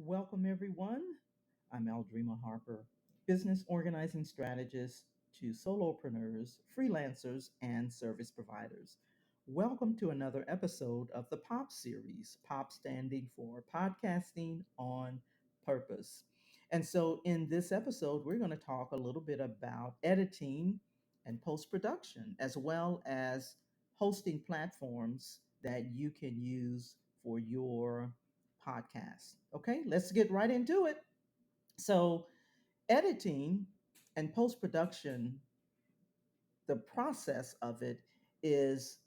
Welcome, everyone. I'm Aldreama Harper, business organizing strategist to solopreneurs, freelancers, and service providers. Welcome to another episode of the POP series, POP standing for Podcasting on Purpose. And so, in this episode, we're going to talk a little bit about editing and post production, as well as hosting platforms that you can use for your podcast. Okay, let's get right into it. So, editing and post production, the process of it is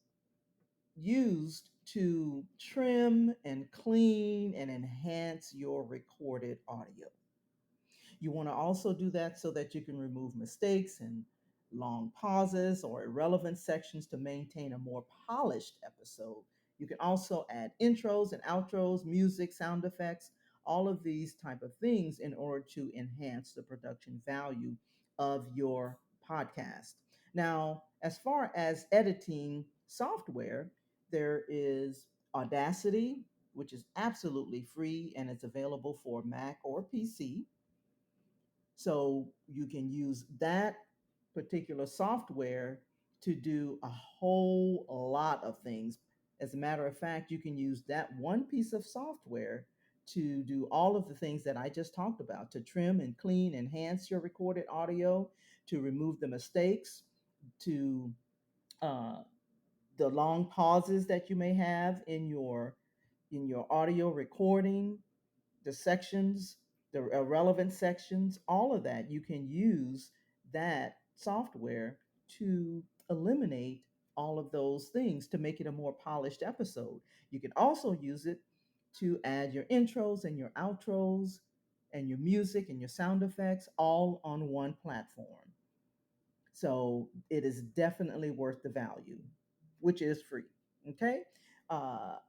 used to trim and clean and enhance your recorded audio. You want to also do that so that you can remove mistakes and long pauses or irrelevant sections to maintain a more polished episode. You can also add intros and outros, music, sound effects, all of these type of things in order to enhance the production value of your podcast. Now, as far as editing software, there is Audacity, which is absolutely free and it's available for Mac or PC. So you can use that particular software to do a whole lot of things. As a matter of fact, you can use that one piece of software to do all of the things that I just talked about, to trim and clean, enhance your recorded audio, to remove the mistakes, to uh, the long pauses that you may have in your audio recording, the sections, the irrelevant sections, all of that, you can use that software to eliminate all of those things to make it a more polished episode. You can also use it to add your intros and your outros and your music and your sound effects all on one platform. So it is definitely worth the value, which is free. Okay.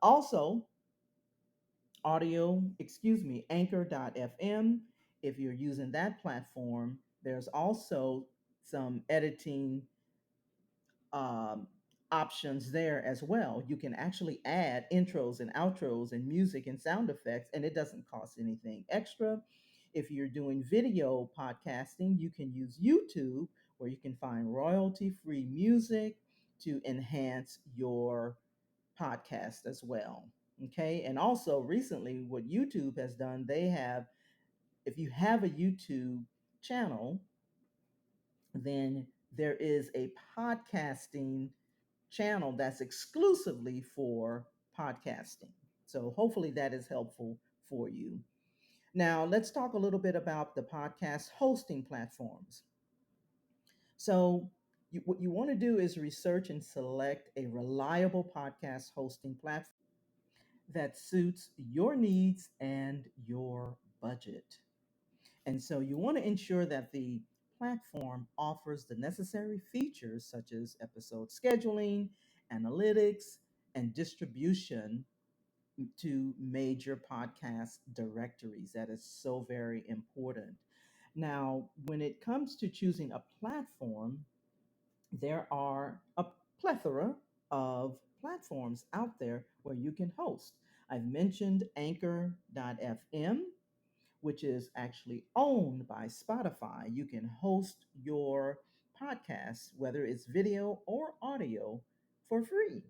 Also, Anchor.fm. If you're using that platform, there's also some editing um, options there as well. You can actually add intros and outros and music and sound effects, and it doesn't cost anything extra. If you're doing video podcasting, you can use YouTube, where you can find royalty free music to enhance your podcast as well. Okay. And also, recently, what YouTube has done, they have, if you have a YouTube channel, then there is a podcasting channel that's exclusively for podcasting. So, hopefully, that is helpful for you. Now, let's talk a little bit about the podcast hosting platforms. So, what you want to do is research and select a reliable podcast hosting platform that suits your needs and your budget. And so you want to ensure that the platform offers the necessary features such as episode scheduling, analytics, and distribution to major podcast directories. That is so very important. Now, when it comes to choosing a platform, there are a plethora of platforms out there where you can host. I've mentioned Anchor.fm, which is actually owned by Spotify. You can host your podcast, whether it's video or audio, for free.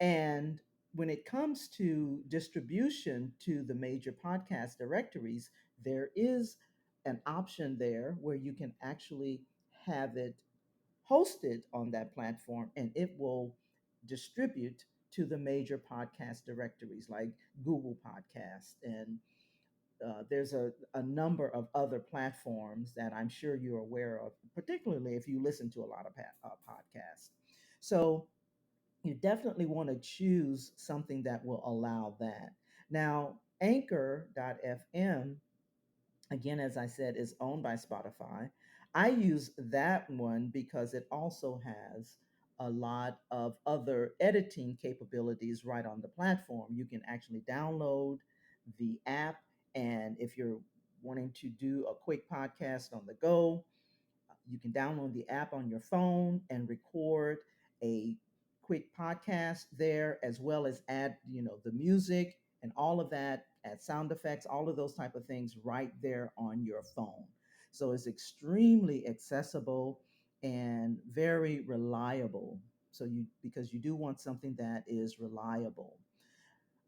And when it comes to distribution to the major podcast directories, there is an option there where you can actually have it hosted on that platform and it will distribute to the major podcast directories like Google Podcast. And there's a number of other platforms that I'm sure you're aware of, particularly if you listen to a lot of podcasts. So you definitely want to choose something that will allow that. Now, Anchor.fm, again, as I said, is owned by Spotify. I use that one because it also has a lot of other editing capabilities right on the platform. You can actually download the app, and if you're wanting to do a quick podcast on the go, you can download the app on your phone and record a quick podcast there, as well as add, the music and all of that add sound effects, all of those type of things right there on your phone. So it's extremely accessible and very reliable. So you, because you do want something that is reliable.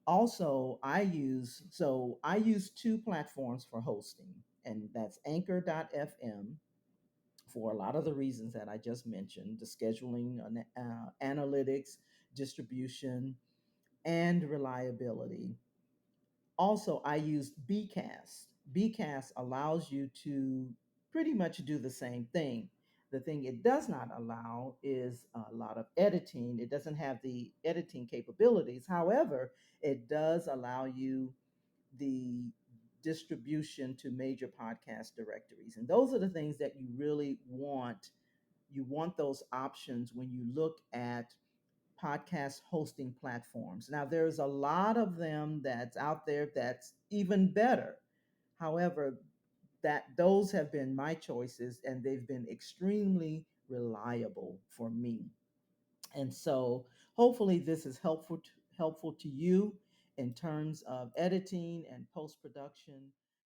Also, I use two platforms for hosting, and that's anchor.fm for a lot of the reasons that I just mentioned, the scheduling, analytics, distribution, and reliability. Also, I used Bcast. Bcast allows you to pretty much do the same thing. The thing it does not allow is a lot of editing. It doesn't have the editing capabilities. However, it does allow you the distribution to major podcast directories. And those are the things that you really want. You want those options when you look at podcast hosting platforms. Now, there's a lot of them that's out there that's even better. However, that those have been my choices and they've been extremely reliable for me. And so hopefully this is helpful to you in terms of editing and post production